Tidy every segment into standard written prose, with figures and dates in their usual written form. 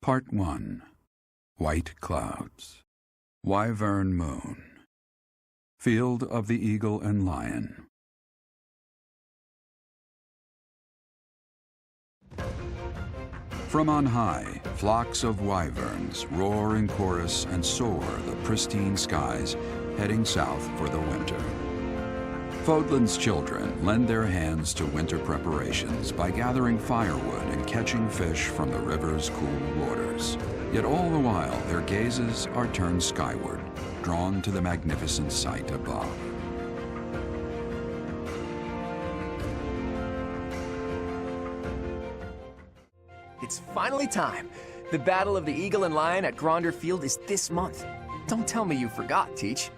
Part 1. White Clouds. Wyvern Moon. Field of the Eagle and Lion. From on high, flocks of wyverns roar in chorus and soar the pristine skies, heading south for the winter. Fodlan's children lend their hands to winter preparations by gathering firewood and catching fish from the river's cool waters. Yet all the while, their gazes are turned skyward, drawn to the magnificent sight above. It's finally time. The Battle of the Eagle and Lion at Gronder Field is this month. Don't tell me you forgot, Teach.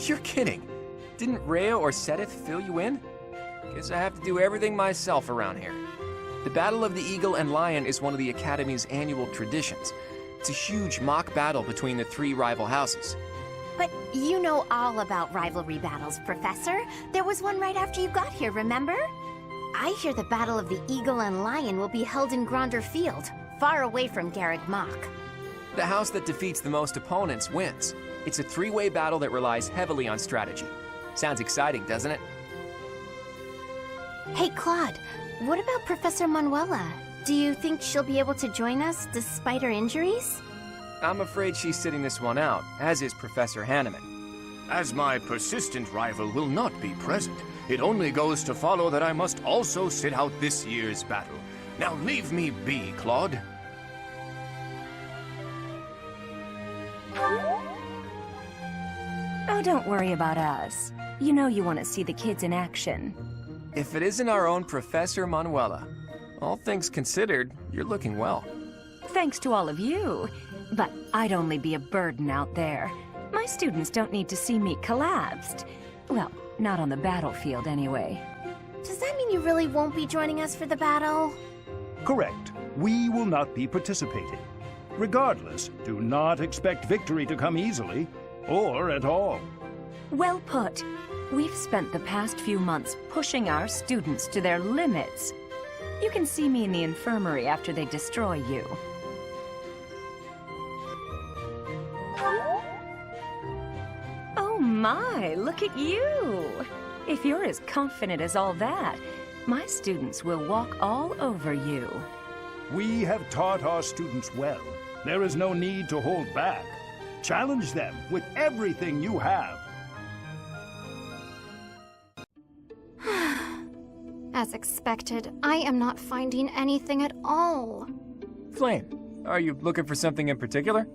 You're kidding. Didn't Rhea or Sedith fill you in? Guess I have to do everything myself around here. The Battle of the Eagle and Lion is one of the Academy's annual traditions. It's a huge mock battle between the three rival houses. But you know all about rivalry battles, Professor. There was one right after you got here, remember? I hear the Battle of the Eagle and Lion will be held in Gronder Field, far away from Garreg Mach. The house that defeats the most opponents wins. It's a three-way battle that relies heavily on strategy. Sounds exciting, doesn't it? Hey, Claude, what about Professor Manuela? Do you think she'll be able to join us despite her injuries? I'm afraid she's sitting this one out, as is Professor Hanneman. As my persistent rival will not be present, it only goes to follow that I must also sit out this year's battle. Now leave me be, Claude. Oh, don't worry about us. You know you want to see the kids in action. If it isn't our own Professor Manuela, all things considered, you're looking well. Thanks to all of you. But I'd only be a burden out there. My students don't need to see me collapsed. Well, not on the battlefield anyway. Does that mean you really won't be joining us for the battle? Correct. We will not be participating. Regardless, do not expect victory to come easily, or at all. Well put. We've spent the past few months pushing our students to their limits. You can see me in the infirmary after they destroy you. Oh my, look at you! If you're as confident as all that, my students will walk all over you. We have taught our students well. There is no need to hold back. Challenge them with everything you have. As expected, I am not finding anything at all. Flame, are you looking for something in particular?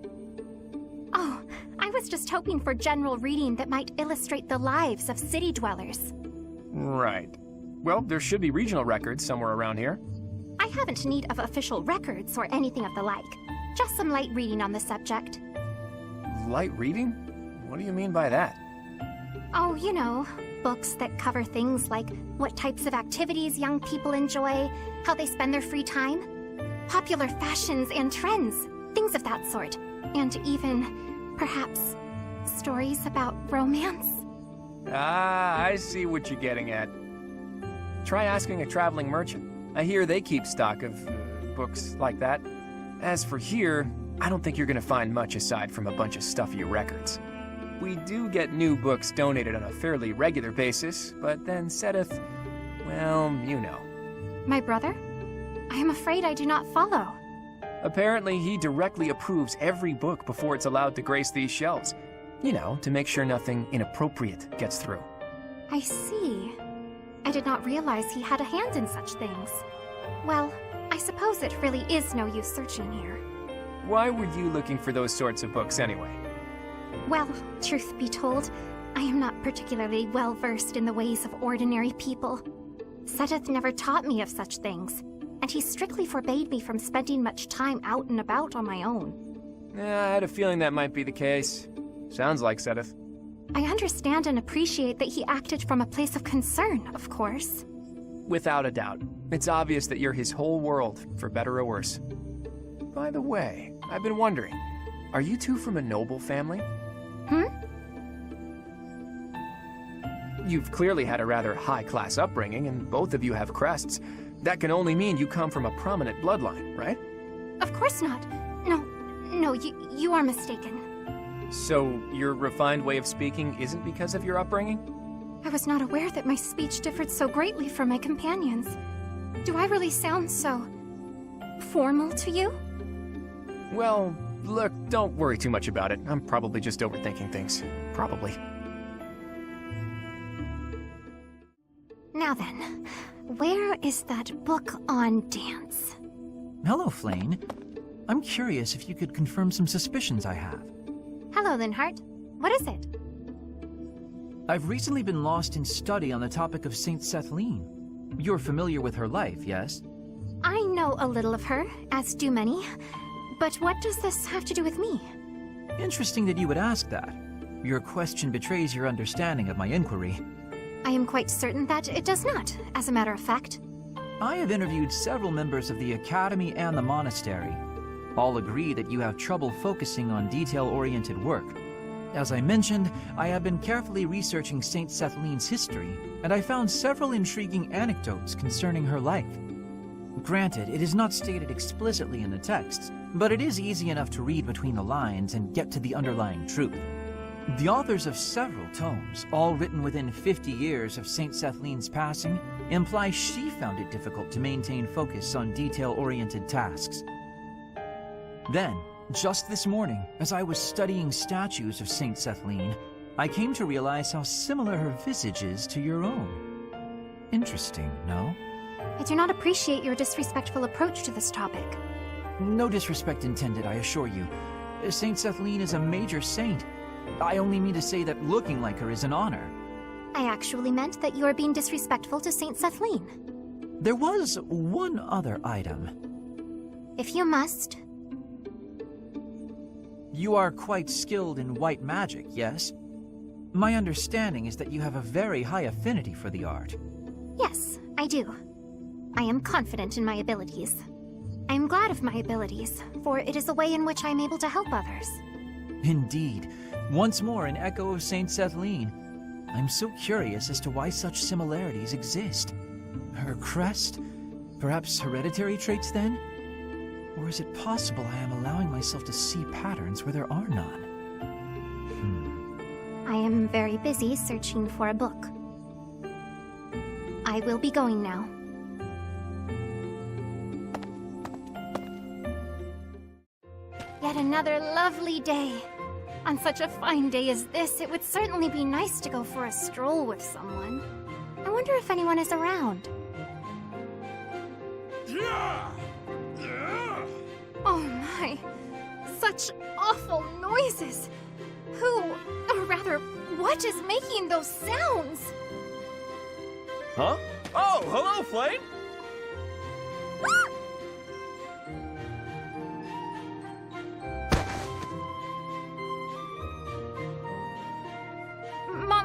Oh, I was just hoping for general reading that might illustrate the lives of city dwellers. Right. Well, there should be regional records somewhere around here. I haven't need of official records or anything of the like. Just some light reading on the subject. Light reading? What do you mean by that? Oh, you know, books that cover things like what types of activities young people enjoy, how they spend their free time, popular fashions and trends, things of that sort. And even, perhaps, stories about romance. Ah, I see what you're getting at. Try asking a traveling merchant. I hear they keep stock of books like that. As for here, I don't think you're gonna find much aside from a bunch of stuffy records. We do get new books donated on a fairly regular basis, but then Sedith, well, you know. My brother? I am afraid I do not follow. Apparently, he directly approves every book before it's allowed to grace these shelves. You know, to make sure nothing inappropriate gets through. I see. I did not realize he had a hand in such things. Well, I suppose it really is no use searching here. Why were you looking for those sorts of books anyway? Well, truth be told, I am not particularly well versed in the ways of ordinary people. Sedith never taught me of such things, and he strictly forbade me from spending much time out and about on my own. Yeah, I had a feeling that might be the case. Sounds like Sedith. I understand and appreciate that he acted from a place of concern, of course. Without a doubt. It's obvious that you're his whole world, for better or worse. By the way, I've been wondering, are you two from a noble family? You've clearly had a rather high-class upbringing, and both of you have crests. That can only mean you come from a prominent bloodline, right? Of course not. No, you are mistaken. So, your refined way of speaking isn't because of your upbringing? I was not aware that my speech differed so greatly from my companions. Do I really sound so formal to you? Well, look, don't worry too much about it. I'm probably just overthinking things. Probably. Now then, where is that book on dance? Hello, Flane. I'm curious if you could confirm some suspicions I have. Hello, Linhart. What is it? I've recently been lost in study on the topic of Saint Sethlene. You're familiar with her life, yes? I know a little of her, as do many. But what does this have to do with me? Interesting that you would ask that. Your question betrays your understanding of my inquiry. I am quite certain that it does not, as a matter of fact. I have interviewed several members of the Academy and the Monastery. All agree that you have trouble focusing on detail-oriented work. As I mentioned, I have been carefully researching Saint Sethlene's history, and I found several intriguing anecdotes concerning her life. Granted, it is not stated explicitly in the texts, but it is easy enough to read between the lines and get to the underlying truth. The authors of several tomes, all written within 50 years of Saint Sethlene's passing, imply she found it difficult to maintain focus on detail-oriented tasks. Then, just this morning, as I was studying statues of Saint Sethlene, I came to realize how similar her visage is to your own. Interesting, no? I do not appreciate your disrespectful approach to this topic. No disrespect intended, I assure you. Saint Sethlene is a major saint. I only mean to say that looking like her is an honor. I actually meant that you are being disrespectful to Saint Sethlene. There was one other item. If you must. You are quite skilled in white magic, yes? My understanding is that you have a very high affinity for the art. Yes, I do. I am confident in my abilities. I am glad of my abilities, for it is a way in which I am able to help others. Indeed. Once more an echo of Saint Sethlene. I'm so curious as to why such similarities exist. Her crest? Perhaps hereditary traits then? Or is it possible I am allowing myself to see patterns where there are none? I am very busy searching for a book. I will be going now. Yet another lovely day. On such a fine day as this, it would certainly be nice to go for a stroll with someone. I wonder if anyone is around. Oh my, such awful noises. Who, or rather, what is making those sounds? Huh? Oh, hello, Flame!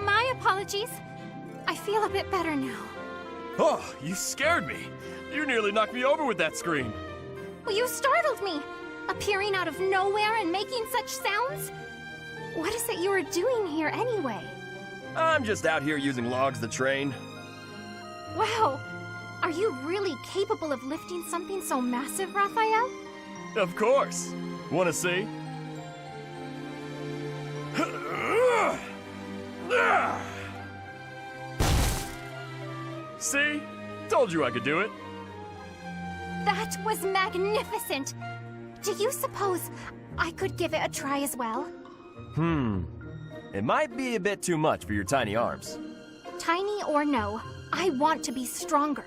My apologies. I feel a bit better now. Oh, you scared me. You nearly knocked me over with that scream. Well, you startled me, appearing out of nowhere and making such sounds. What is it you are doing here anyway? I'm just out here using logs to train. Wow, are you really capable of lifting something so massive, Raphael? Of course. Wanna see? See? Told you I could do it. That was magnificent. Do you suppose I could give it a try as well? It might be a bit too much for your tiny arms. Tiny or no, I want to be stronger.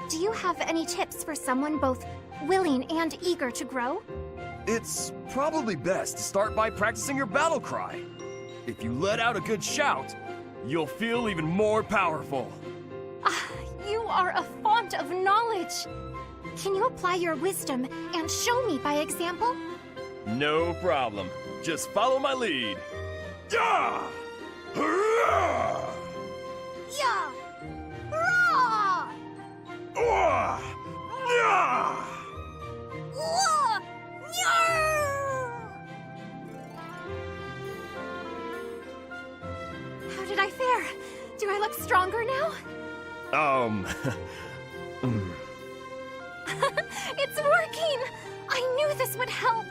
Do you have any tips for someone both willing and eager to grow? It's probably best to start by practicing your battle cry. If you let out a good shout, you'll feel even more powerful. You are a font of knowledge. Can you apply your wisdom and show me by example? No problem. Just follow my lead. Yeah! Hurrah! Yeah! Hurrah! Wah! Yeah! Whoa! Do I look stronger now? It's working! I knew this would help!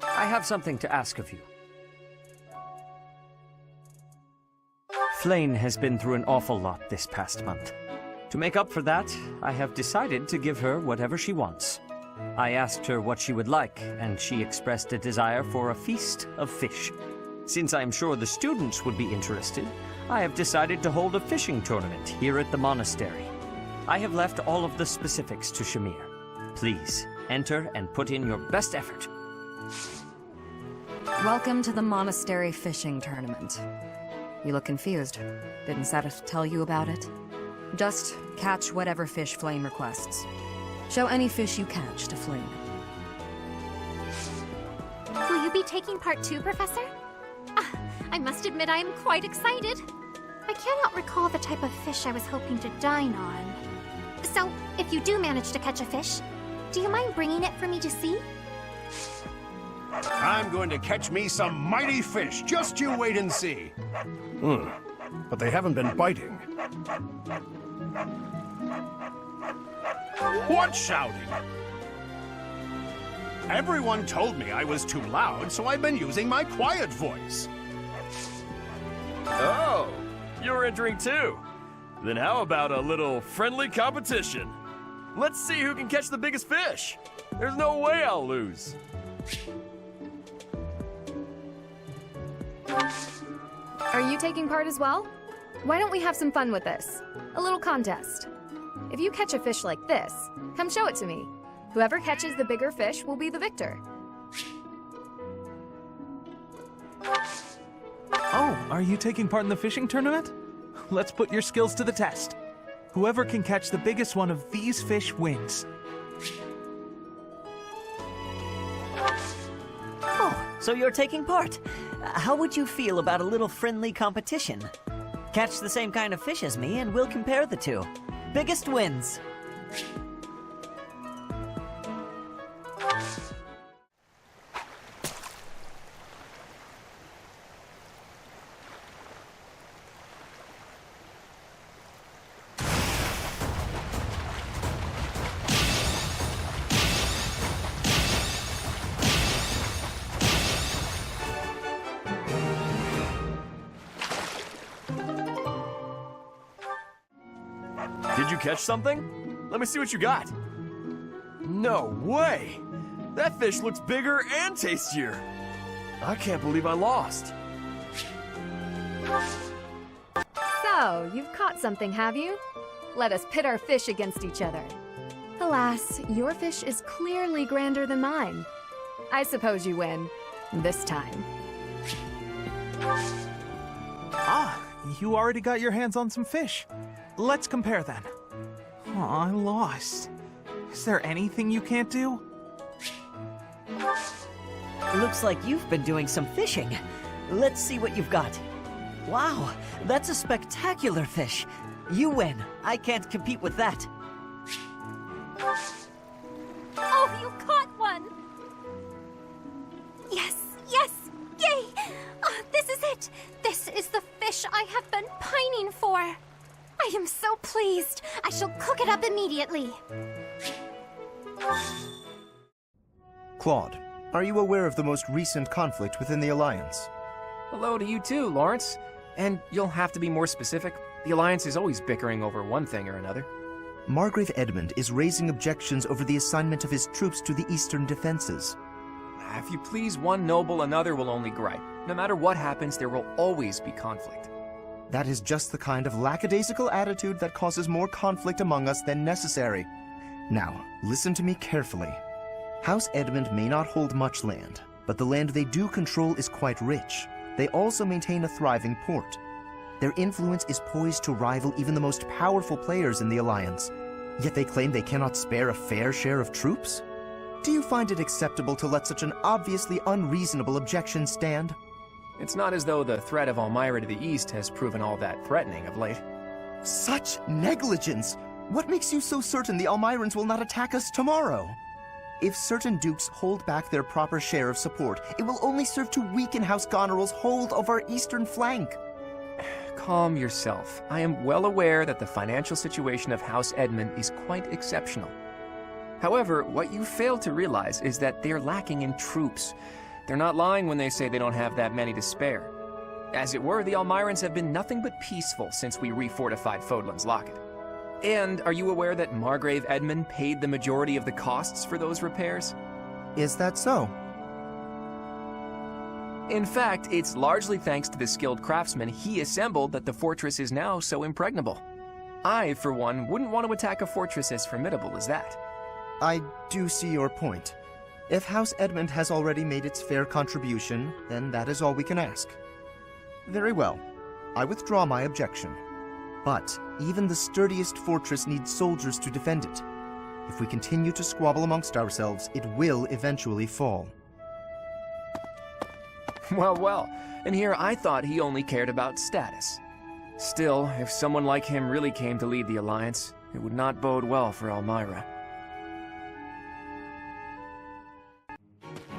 I have something to ask of you. Flane has been through an awful lot this past month. To make up for that, I have decided to give her whatever she wants. I asked her what she would like, and she expressed a desire for a feast of fish. Since I am sure the students would be interested, I have decided to hold a fishing tournament here at the monastery. I have left all of the specifics to Shamir. Please, enter and put in your best effort. Welcome to the monastery fishing tournament. You look confused. Didn't Seth tell you about it? Just catch whatever fish Flame requests. Show any fish you catch to Flame. Will you be taking part too, Professor? I must admit I am quite excited. I cannot recall the type of fish I was hoping to dine on. So, if you do manage to catch a fish, do you mind bringing it for me to see? I'm going to catch me some mighty fish. Just you wait and see. But they haven't been biting. What shouting? Everyone told me I was too loud, so I've been using my quiet voice. Oh, you're entering too. Then how about a little friendly competition? Let's see who can catch the biggest fish. There's no way I'll lose. Are you taking part as well? Why don't we have some fun with this? A little contest. If you catch a fish like this, come show it to me. Whoever catches the bigger fish will be the victor. Oh, are you taking part in the fishing tournament? Let's put your skills to the test. Whoever can catch the biggest one of these fish wins. Oh, so you're taking part. How would you feel about a little friendly competition? Catch the same kind of fish as me and we'll compare the two. Biggest wins. Did you catch something? Let me see what you got. No way! That fish looks bigger and tastier. I can't believe I lost. So, you've caught something, have you? Let us pit our fish against each other. Alas, your fish is clearly grander than mine. I suppose you win. This time. Ah, you already got your hands on some fish. Let's compare then. Oh, I lost. Is there anything you can't do? Looks like you've been doing some fishing. Let's see what you've got. Wow, that's a spectacular fish. You win. I can't compete with that. Oh, you caught one! Yes, yes! Yay! Oh, this is it! This is the fish I have been pining for! I am so pleased! I shall cook it up immediately! Claude, are you aware of the most recent conflict within the Alliance? Hello to you too, Lawrence. And you'll have to be more specific. The Alliance is always bickering over one thing or another. Margrave Edmund is raising objections over the assignment of his troops to the Eastern defenses. If you please one noble, another will only gripe. No matter what happens, there will always be conflict. That is just the kind of lackadaisical attitude that causes more conflict among us than necessary. Now, listen to me carefully. House Edmund may not hold much land, but the land they do control is quite rich. They also maintain a thriving port. Their influence is poised to rival even the most powerful players in the Alliance, yet they claim they cannot spare a fair share of troops? Do you find it acceptable to let such an obviously unreasonable objection stand? It's not as though the threat of Elmira to the east has proven all that threatening of late. Such negligence! What makes you so certain the Elmirans will not attack us tomorrow? If certain dukes hold back their proper share of support, it will only serve to weaken House Goneril's hold of our eastern flank. Calm yourself. I am well aware that the financial situation of House Edmund is quite exceptional. However, what you fail to realize is that they're lacking in troops. They're not lying when they say they don't have that many to spare. As it were, the Almirans have been nothing but peaceful since we refortified Fodlan's Locket. And are you aware that Margrave Edmund paid the majority of the costs for those repairs? Is that so? In fact, it's largely thanks to the skilled craftsmen he assembled that the fortress is now so impregnable. I, for one, wouldn't want to attack a fortress as formidable as that. I do see your point. If House Edmund has already made its fair contribution, then that is all we can ask. Very well. I withdraw my objection. But even the sturdiest fortress needs soldiers to defend it. If we continue to squabble amongst ourselves, it will eventually fall. Well, and here I thought he only cared about status. Still, if someone like him really came to lead the Alliance, it would not bode well for Elmira.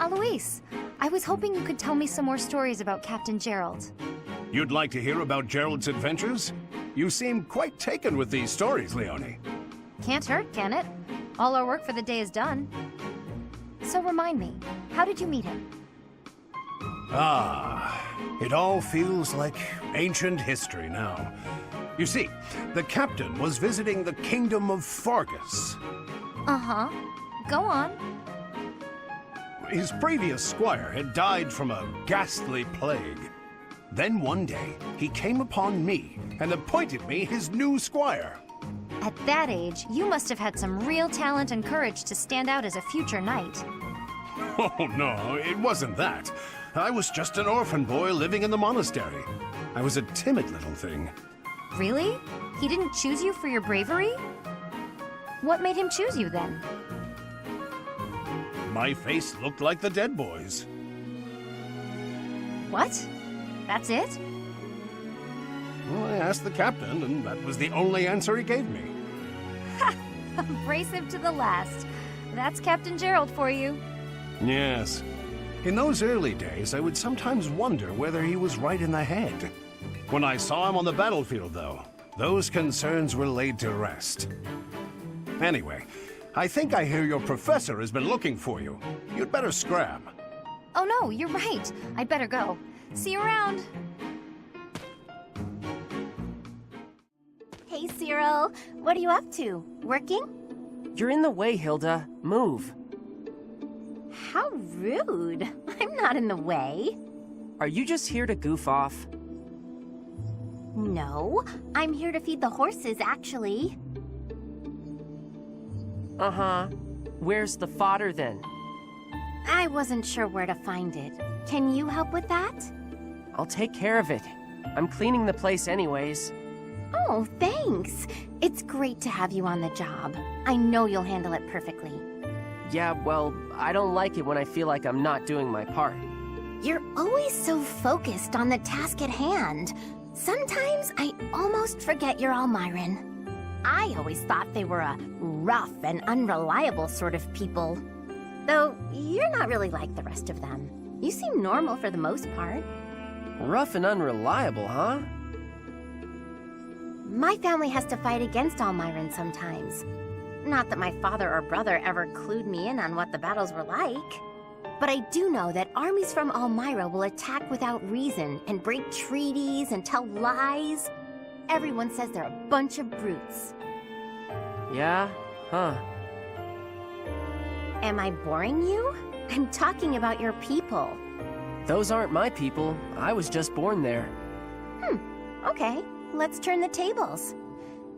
Alois, I was hoping you could tell me some more stories about Captain Gerald. You'd like to hear about Gerald's adventures? You seem quite taken with these stories, Leonie. Can't hurt, can it? All our work for the day is done. So remind me, how did you meet him? It all feels like ancient history now. You see, the captain was visiting the kingdom of Fargus. Uh-huh. Go on. His previous squire had died from a ghastly plague. Then one day, he came upon me and appointed me his new squire. At that age, you must have had some real talent and courage to stand out as a future knight. Oh, no, it wasn't that. I was just an orphan boy living in the monastery. I was a timid little thing. Really? He didn't choose you for your bravery? What made him choose you then? My face looked like the dead boys. What? That's it? Well, I asked the captain, and that was the only answer he gave me. Ha! Abrasive to the last. That's Captain Gerald for you. Yes. In those early days, I would sometimes wonder whether he was right in the head. When I saw him on the battlefield, though, those concerns were laid to rest. Anyway, I think I hear your professor has been looking for you. You'd better scram. Oh no, you're right. I'd better go. See you around. Hey, Cyril. What are you up to? Working? You're in the way, Hilda. Move. How rude. I'm not in the way. Are you just here to goof off? No, I'm here to feed the horses, actually. Uh-huh. Where's the fodder, then? I wasn't sure where to find it. Can you help with that? I'll take care of it. I'm cleaning the place anyways. Oh, thanks. It's great to have you on the job. I know you'll handle it perfectly. Yeah, well, I don't like it when I feel like I'm not doing my part. You're always so focused on the task at hand. Sometimes I almost forget you're Almiran. I always thought they were a rough and unreliable sort of people. Though, you're not really like the rest of them. You seem normal for the most part. Rough and unreliable, huh? My family has to fight against Almiran sometimes. Not that my father or brother ever clued me in on what the battles were like. But I do know that armies from Almira will attack without reason and break treaties and tell lies. Everyone says they're a bunch of brutes. Yeah? Huh. Am I boring you? I'm talking about your people. Those aren't my people. I was just born there. Okay. Let's turn the tables.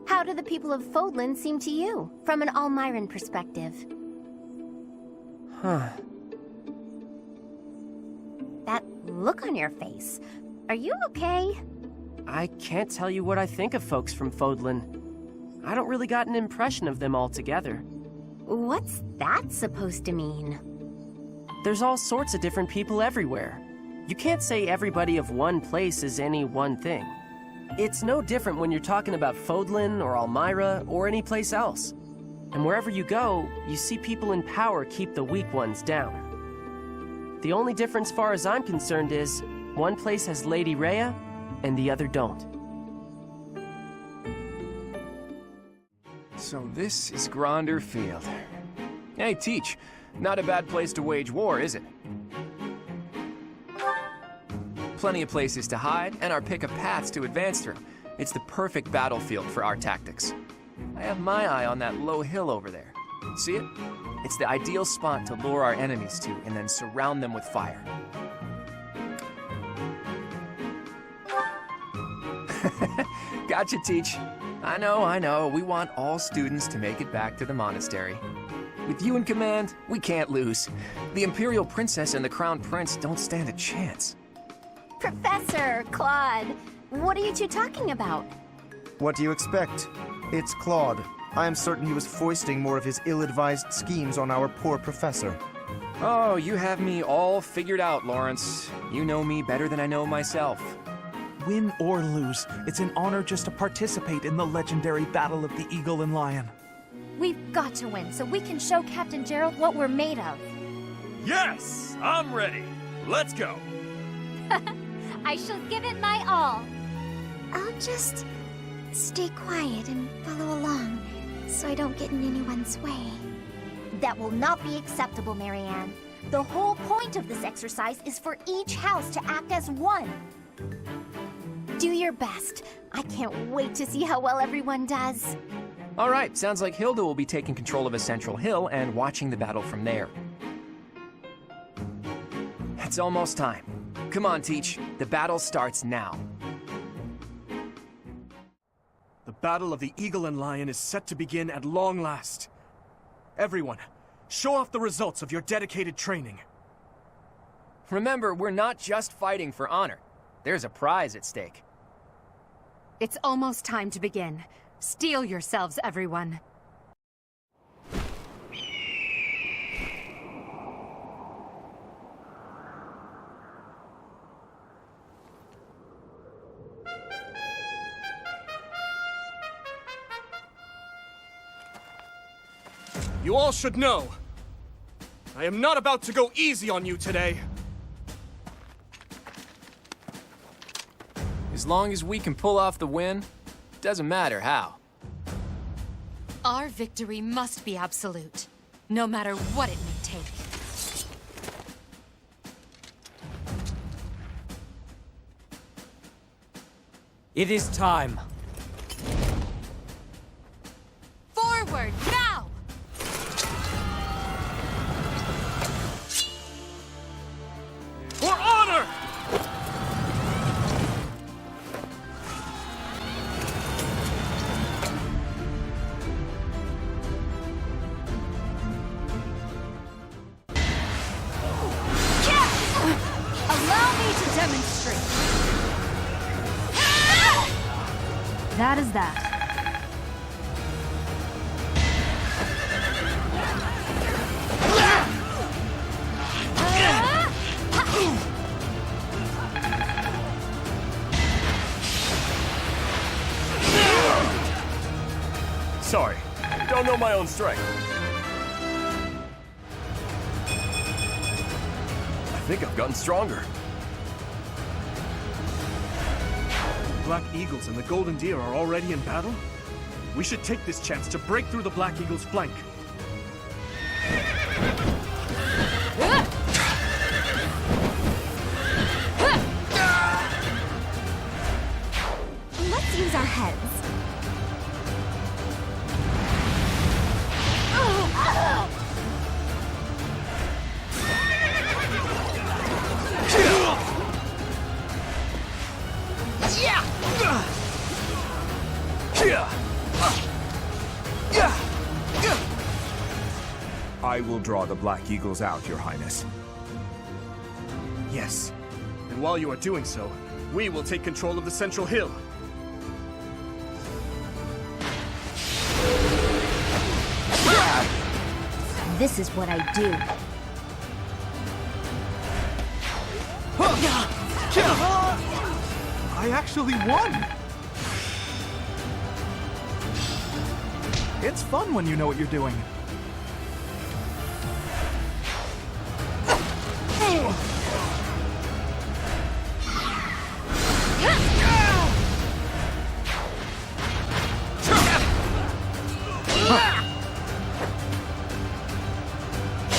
How do the people of Fodlan seem to you, from an Almiran perspective? Huh. That look on your face. Are you okay? I can't tell you what I think of folks from Fodlan. I don't really got an impression of them altogether. What's that supposed to mean? There's all sorts of different people everywhere. You can't say everybody of one place is any one thing. It's no different when you're talking about Fodlan or Almira or any place else. And wherever you go, you see people in power keep the weak ones down. The only difference, far as I'm concerned, is one place has Lady Rhea, and the other don't. So this is Gronder Field. Hey, Teach. Not a bad place to wage war, is it? Plenty of places to hide, and our pick of paths to advance through. It's the perfect battlefield for our tactics. I have my eye on that low hill over there. See it? It's the ideal spot to lure our enemies to, and then surround them with fire. Gotcha, Teach. I know. We want all students to make it back to the monastery. With you in command, we can't lose. The Imperial Princess and the Crown Prince don't stand a chance. Professor, Claude, what are you two talking about? What do you expect? It's Claude. I am certain he was foisting more of his ill-advised schemes on our poor professor. Oh, you have me all figured out, Lawrence. You know me better than I know myself. Win or lose, it's an honor just to participate in the legendary Battle of the Eagle and Lion. We've got to win so we can show Captain Gerald what we're made of. Yes! I'm ready. Let's go. I shall give it my all. I'll just stay quiet and follow along so I don't get in anyone's way. That will not be acceptable, Marianne. The whole point of this exercise is for each house to act as one. Do your best. I can't wait to see how well everyone does. All right, sounds like Hilda will be taking control of a central hill and watching the battle from there. It's almost time. Come on, Teach. The battle starts now. The Battle of the Eagle and Lion is set to begin at long last. Everyone, show off the results of your dedicated training. Remember, we're not just fighting for honor. There's a prize at stake. It's almost time to begin. Steel yourselves, everyone. You all should know, I am not about to go easy on you today. As long as we can pull off the win, doesn't matter how. Our victory must be absolute, no matter what it may take. It is time. Forward, now! For honor! Allow me to demonstrate. That is that. Sorry, don't know my own strength. I think I've gotten stronger. Black Eagles and the Golden Deer are already in battle? We should take this chance to break through the Black Eagle's flank. Let's use our heads. I will draw the Black Eagles out, Your Highness. Yes. And while you are doing so, we will take control of the central hill. This is what I do. I actually won! It's fun when you know what you're doing.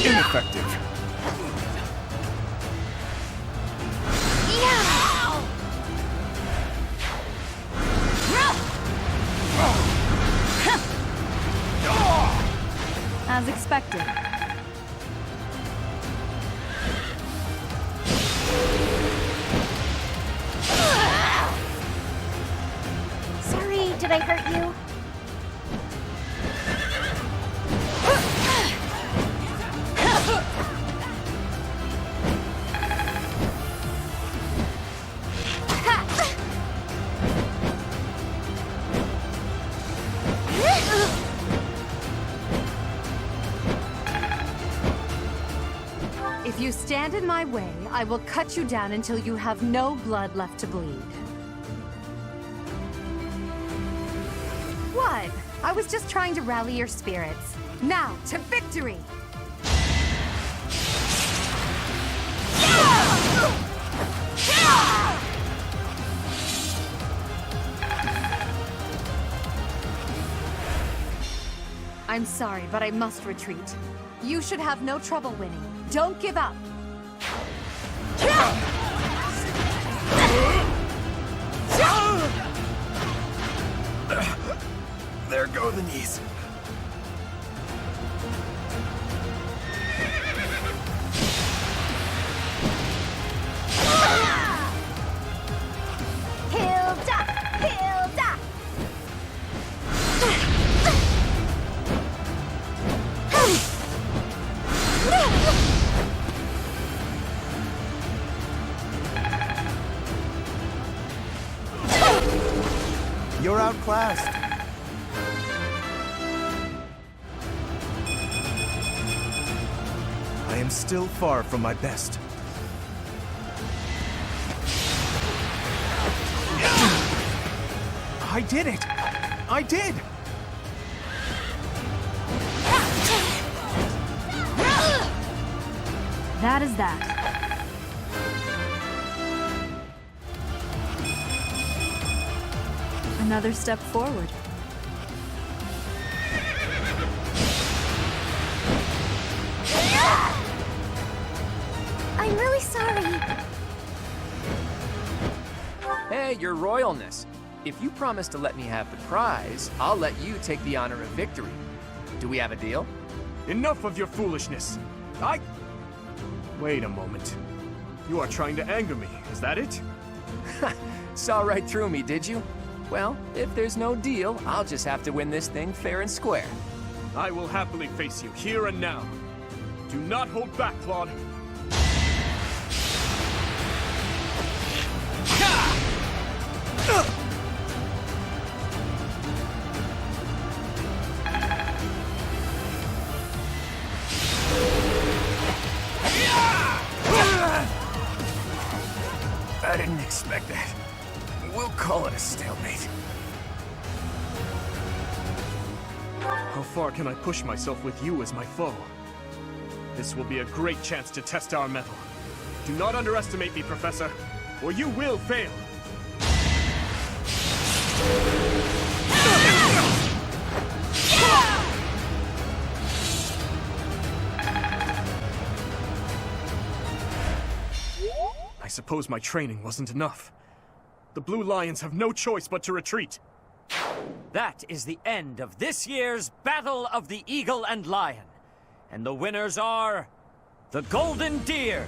Ineffective. As expected. Sorry, did I hurt you? If you stand in my way, I will cut you down until you have no blood left to bleed. What? I was just trying to rally your spirits. Now, to victory! I'm sorry, but I must retreat. You should have no trouble winning. Don't give up. There go the knees. Hilda! Hilda! You're outclassed. I am still far from my best. I did it! I did! That is that. Another step forward. I'm really sorry. Hey, your royalness. If you promise to let me have the prize, I'll let you take the honor of victory. Do we have a deal? Enough of your foolishness. Wait a moment. You are trying to anger me, is that it? Saw right through me, did you? Well, if there's no deal, I'll just have to win this thing fair and square. I will happily face you here and now. Do not hold back, Claude. I didn't expect that. We'll call it a stalemate. How far can I push myself with you as my foe? This will be a great chance to test our mettle. Do not underestimate me, Professor, or you will fail. I suppose my training wasn't enough. The Blue Lions have no choice but to retreat. That is the end of this year's Battle of the Eagle and Lion. And the winners are the Golden Deer.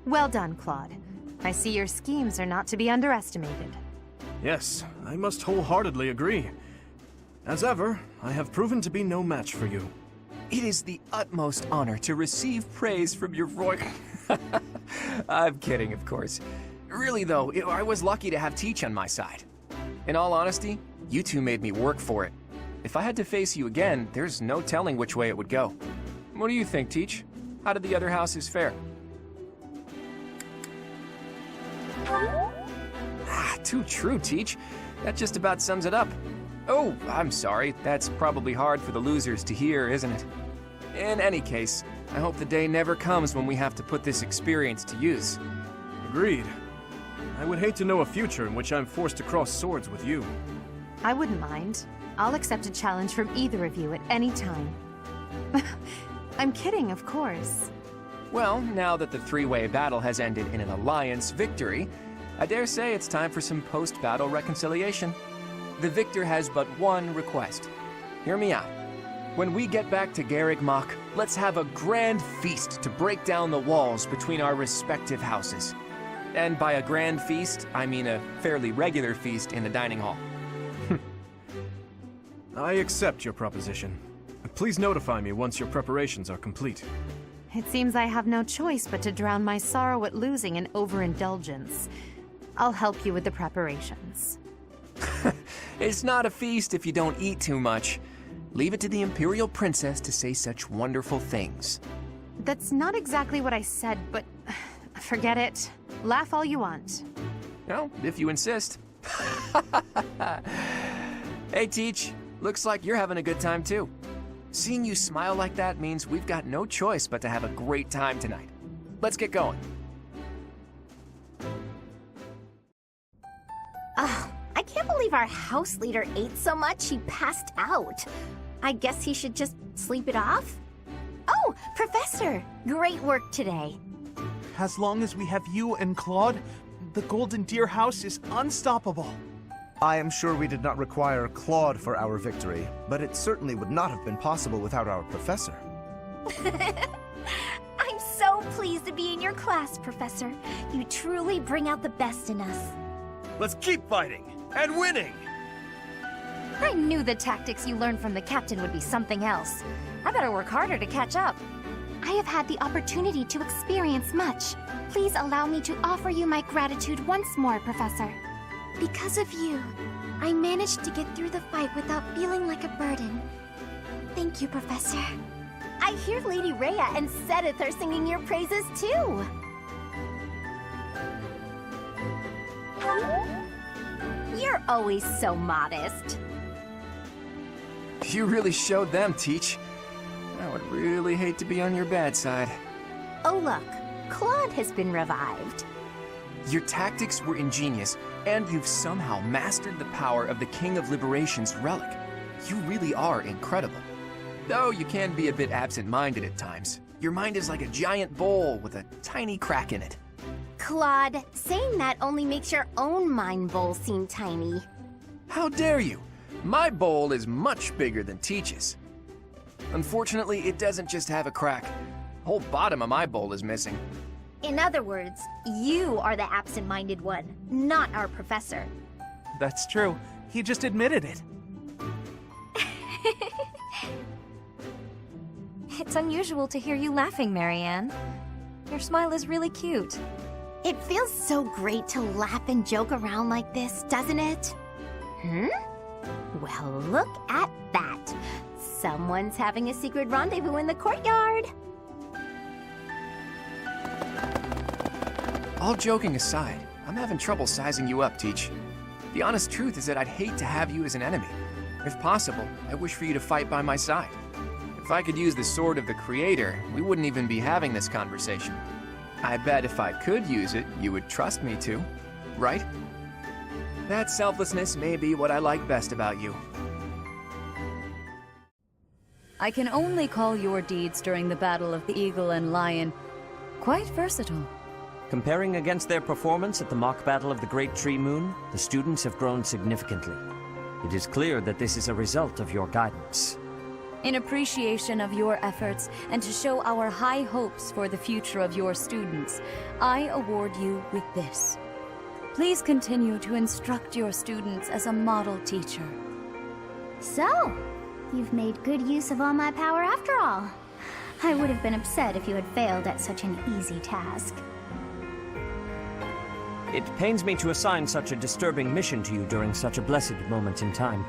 Well done, Claude. I see your schemes are not to be underestimated. Yes, I must wholeheartedly agree. As ever, I have proven to be no match for you. It is the utmost honor to receive praise from your royal... I'm kidding, of course. Really, though, I was lucky to have Teach on my side. In all honesty, you two made me work for it. If I had to face you again, there's no telling which way it would go. What do you think, Teach? How did the other houses fare? Too true, Teach. That just about sums it up. Oh, I'm sorry. That's probably hard for the losers to hear, isn't it? In any case, I hope the day never comes when we have to put this experience to use. Agreed. I would hate to know a future in which I'm forced to cross swords with you. I wouldn't mind. I'll accept a challenge from either of you at any time. I'm kidding, of course. Well, now that the three-way battle has ended in an alliance victory, I dare say it's time for some post-battle reconciliation. The victor has but one request. Hear me out. When we get back to Garreg Mach, let's have a grand feast to break down the walls between our respective houses. And by a grand feast, I mean a fairly regular feast in the dining hall. I accept your proposition. Please notify me once your preparations are complete. It seems I have no choice but to drown my sorrow at losing in overindulgence. I'll help you with the preparations. It's not a feast if you don't eat too much. Leave it to the Imperial Princess to say such wonderful things. That's not exactly what I said, but forget it. Laugh all you want. No, if you insist. Hey, Teach. Looks like you're having a good time, too. Seeing you smile like that means we've got no choice but to have a great time tonight. Let's get going. I can't believe our house leader ate so much he passed out. I guess he should just sleep it off? Oh, Professor! Great work today. As long as we have you and Claude, the Golden Deer house is unstoppable. I am sure we did not require Claude for our victory, but it certainly would not have been possible without our professor. I'm so pleased to be in your class, Professor. You truly bring out the best in us. Let's keep fighting and winning! I knew the tactics you learned from the captain would be something else. I better work harder to catch up. I have had the opportunity to experience much. Please allow me to offer you my gratitude once more, Professor. Because of you, I managed to get through the fight without feeling like a burden. Thank you, Professor. I hear Lady Rhea and Sedith are singing your praises too. You're always so modest. You really showed them, Teach. I would really hate to be on your bad side. Oh look, Claude has been revived. Your tactics were ingenious, and you've somehow mastered the power of the King of Liberation's relic. You really are incredible. Though you can be a bit absent-minded at times. Your mind is like a giant bowl with a tiny crack in it. Claude, saying that only makes your own mind bowl seem tiny. How dare you? My bowl is much bigger than Teach's. Unfortunately, it doesn't just have a crack. The whole bottom of my bowl is missing. In other words, you are the absent-minded one, not our professor. That's true. He just admitted it. It's unusual to hear you laughing, Marianne. Your smile is really cute. It feels so great to laugh and joke around like this, doesn't it? Well, look at that. Someone's having a secret rendezvous in the courtyard. All joking aside, I'm having trouble sizing you up, Teach. The honest truth is that I'd hate to have you as an enemy. If possible, I wish for you to fight by my side. If I could use the sword of the Creator, we wouldn't even be having this conversation. I bet if I could use it, you would trust me to, right? That selflessness may be what I like best about you. I can only call your deeds during the Battle of the Eagle and Lion quite versatile. Comparing against their performance at the mock battle of the Great Tree Moon, the students have grown significantly. It is clear that this is a result of your guidance. In appreciation of your efforts and to show our high hopes for the future of your students, I award you with this. Please continue to instruct your students as a model teacher. So, you've made good use of all my power after all. I would have been upset if you had failed at such an easy task. It pains me to assign such a disturbing mission to you during such a blessed moment in time.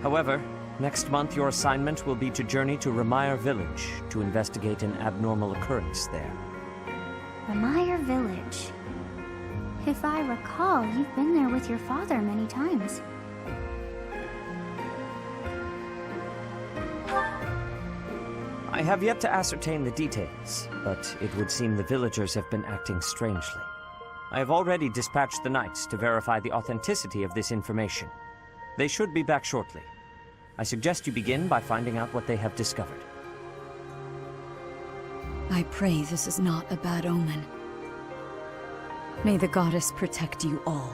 However, next month your assignment will be to journey to Ramire Village to investigate an abnormal occurrence there. Ramire Village. If I recall, you've been there with your father many times. I have yet to ascertain the details, but it would seem the villagers have been acting strangely. I have already dispatched the knights to verify the authenticity of this information. They should be back shortly. I suggest you begin by finding out what they have discovered. I pray this is not a bad omen. May the goddess protect you all.